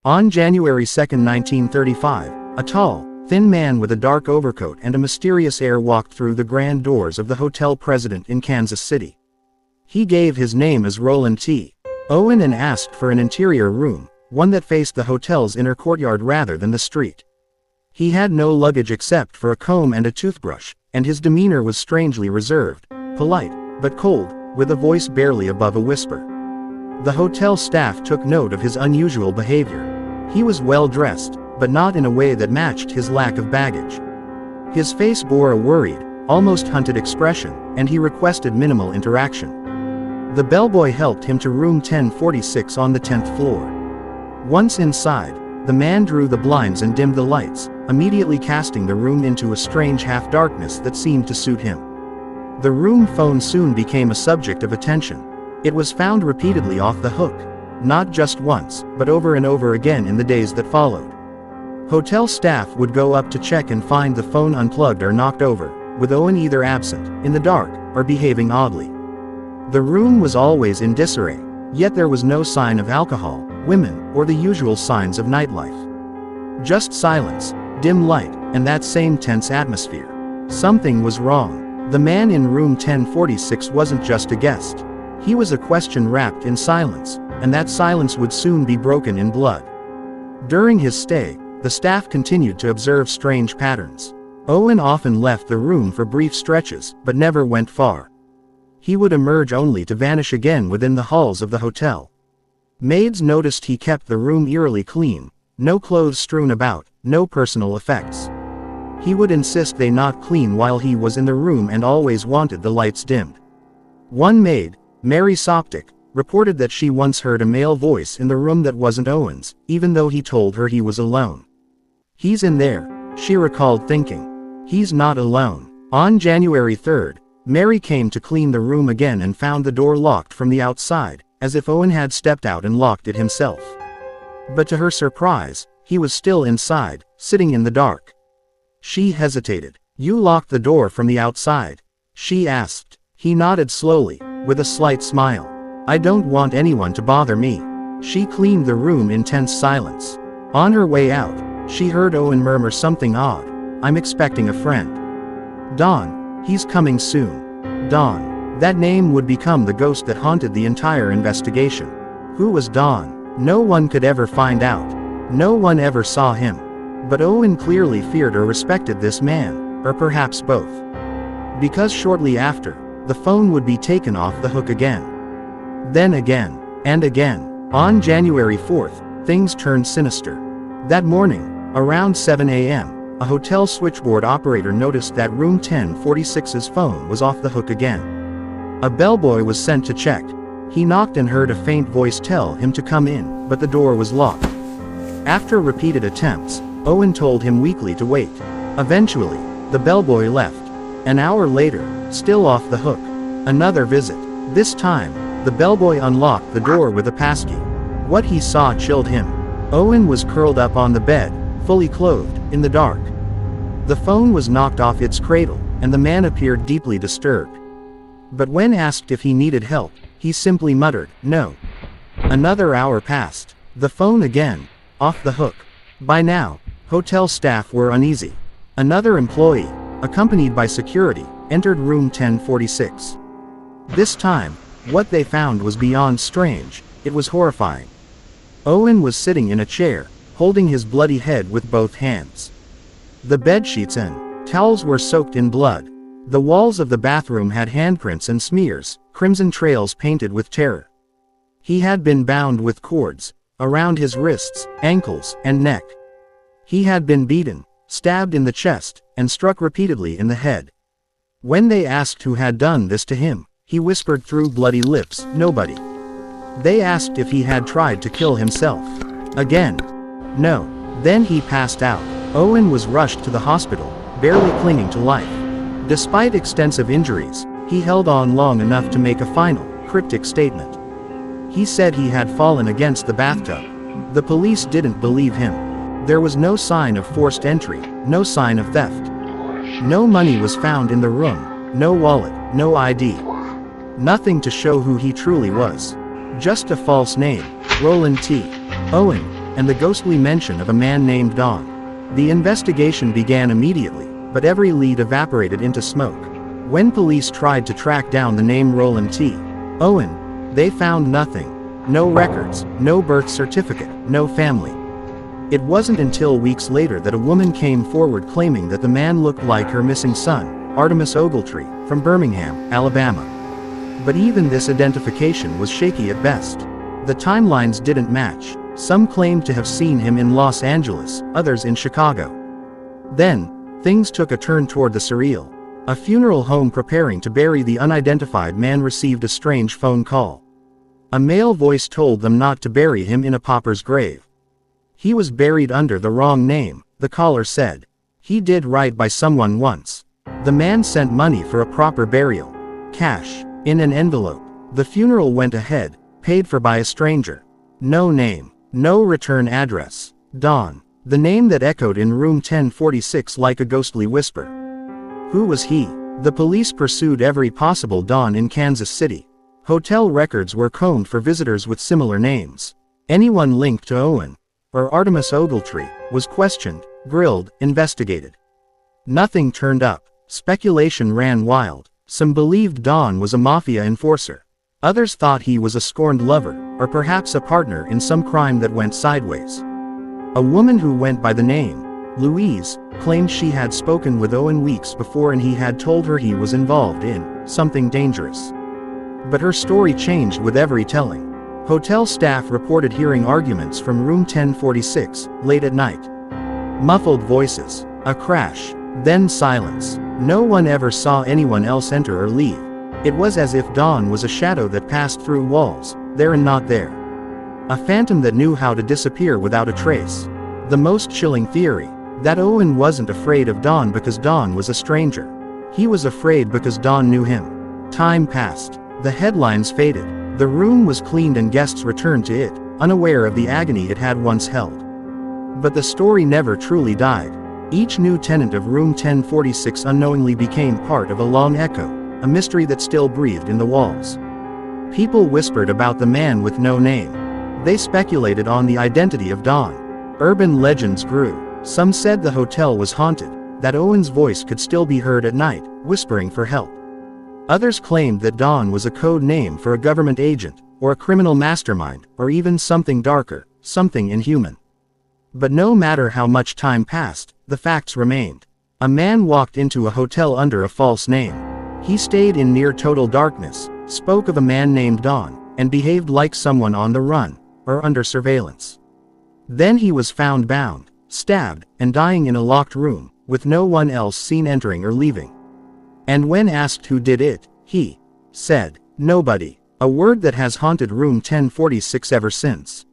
On January 2, 1935, a tall, thin man with a dark overcoat and a mysterious air walked through the grand doors of the Hotel President in Kansas City. He gave his name as Roland T. Owen and asked for an interior room, one that faced the hotel's inner courtyard rather than the street. He had no luggage except for a comb and a toothbrush, and his demeanor was strangely reserved, polite, but cold, with a voice barely above a whisper. The hotel staff took note of his unusual behavior. He was well dressed, but not in a way that matched his lack of baggage. His face bore a worried, almost hunted expression, and he requested minimal interaction. The bellboy helped him to room 1046 on the 10th floor. Once inside, the man drew the blinds and dimmed the lights, immediately casting the room into a strange half-darkness that seemed to suit him. The room phone soon became a subject of attention. It was found repeatedly off the hook, not just once, but over and over again in the days that followed. Hotel staff would go up to check and find the phone unplugged or knocked over, with Owen either absent, in the dark, or behaving oddly. The room was always in disarray, yet there was no sign of alcohol, women, or the usual signs of nightlife. Just silence, dim light, and that same tense atmosphere. Something was wrong. The man in room 1046 wasn't just a guest. He was a question wrapped in silence, and that silence would soon be broken in blood. During his stay, the staff continued to observe strange patterns. Owen often left the room for brief stretches, but never went far. He would emerge only to vanish again within the halls of the hotel. Maids noticed he kept the room eerily clean, no clothes strewn about, no personal effects. He would insist they not clean while he was in the room and always wanted the lights dimmed. One maid, Mary Soptic, reported that she once heard a male voice in the room that wasn't Owen's, even though he told her he was alone. "He's in there," she recalled thinking. "He's not alone." On January 3rd, Mary came to clean the room again and found the door locked from the outside, as if Owen had stepped out and locked it himself. But to her surprise, he was still inside, sitting in the dark. She hesitated. "You locked the door from the outside?" she asked. He nodded slowly, with a slight smile. "I don't want anyone to bother me." She cleaned the room in tense silence. On her way out, she heard Owen murmur something odd. "I'm expecting a friend. Don, he's coming soon." Don. That name would become the ghost that haunted the entire investigation. Who was Don? No one could ever find out. No one ever saw him. But Owen clearly feared or respected this man, or perhaps both. Because shortly after, the phone would be taken off the hook again. Then again, and again. On January 4th, things turned sinister. That morning, around 7 a.m., a hotel switchboard operator noticed that room 1046's phone was off the hook again. A bellboy was sent to check. He knocked and heard a faint voice tell him to come in, but the door was locked. After repeated attempts, Owen told him weakly to wait. Eventually, the bellboy left. An hour later, still off the hook. Another visit. This time, the bellboy unlocked the door with a passkey. What he saw chilled him. Owen was curled up on the bed, fully clothed, in the dark. The phone was knocked off its cradle, and the man appeared deeply disturbed. But when asked if he needed help, he simply muttered, "No." Another hour passed. The phone again, off the hook. By now, hotel staff were uneasy. Another employee, accompanied by security, entered room 1046. This time, what they found was beyond strange, it was horrifying. Owen was sitting in a chair, holding his bloody head with both hands. The bedsheets and towels were soaked in blood. The walls of the bathroom had handprints and smears, crimson trails painted with terror. He had been bound with cords, around his wrists, ankles, and neck. He had been beaten, stabbed in the chest, and struck repeatedly in the head. When they asked who had done this to him, he whispered through bloody lips, "Nobody." They asked if he had tried to kill himself. Again. No. Then he passed out. Owen was rushed to the hospital, barely clinging to life. Despite extensive injuries, he held on long enough to make a final, cryptic statement. He said he had fallen against the bathtub. The police didn't believe him. There was no sign of forced entry, no sign of theft. No money was found in the room, no wallet, no ID. Nothing to show who he truly was. Just a false name, Roland T. Owen. and the ghostly mention of a man named Don. The investigation began immediately, but every lead evaporated into smoke. When police tried to track down the name Roland T. Owen, they found nothing. No records, no birth certificate, no family. It wasn't until weeks later that a woman came forward claiming that the man looked like her missing son, Artemis Ogletree, from Birmingham, Alabama. But even this identification was shaky at best. The timelines didn't match. Some claimed to have seen him in Los Angeles, others in Chicago. Then, things took a turn toward the surreal. A funeral home preparing to bury the unidentified man received a strange phone call. A male voice told them not to bury him in a pauper's grave. He was buried under the wrong name, the caller said. He did right by someone once. The man sent money for a proper burial. Cash, in an envelope. The funeral went ahead, paid for by a stranger. No name, no return address. Don. The name that echoed in room 1046 like a ghostly whisper. Who was he? The police pursued every possible Don in Kansas City. Hotel records were combed for visitors with similar names. Anyone linked to Owen, or Artemis Ogletree, was questioned, grilled, investigated. Nothing turned up. Speculation ran wild. Some believed Don was a mafia enforcer. Others thought he was a scorned lover, or perhaps a partner in some crime that went sideways. A woman who went by the name Louise claimed she had spoken with Owen weeks before and he had told her he was involved in something dangerous. But her story changed with every telling. Hotel staff reported hearing arguments from room 1046, late at night. Muffled voices, a crash, then silence. No one ever saw anyone else enter or leave. It was as if Don was a shadow that passed through walls, there and not there. A phantom that knew how to disappear without a trace. The most chilling theory, that Owen wasn't afraid of Don because Don was a stranger. He was afraid because Don knew him. Time passed. The headlines faded. The room was cleaned and guests returned to it, unaware of the agony it had once held. But the story never truly died. Each new tenant of room 1046 unknowingly became part of a long echo, a mystery that still breathed in the walls. People whispered about the man with no name. They speculated on the identity of Don. Urban legends grew. Some said the hotel was haunted, that Owen's voice could still be heard at night, whispering for help. Others claimed that Don was a code name for a government agent, or a criminal mastermind, or even something darker, something inhuman. But no matter how much time passed, the facts remained. A man walked into a hotel under a false name. He stayed in near total darkness, spoke of a man named Don, and behaved like someone on the run, or under surveillance. Then he was found bound, stabbed, and dying in a locked room, with no one else seen entering or leaving. And when asked who did it, he said, nobody, a word that has haunted room 1046 ever since.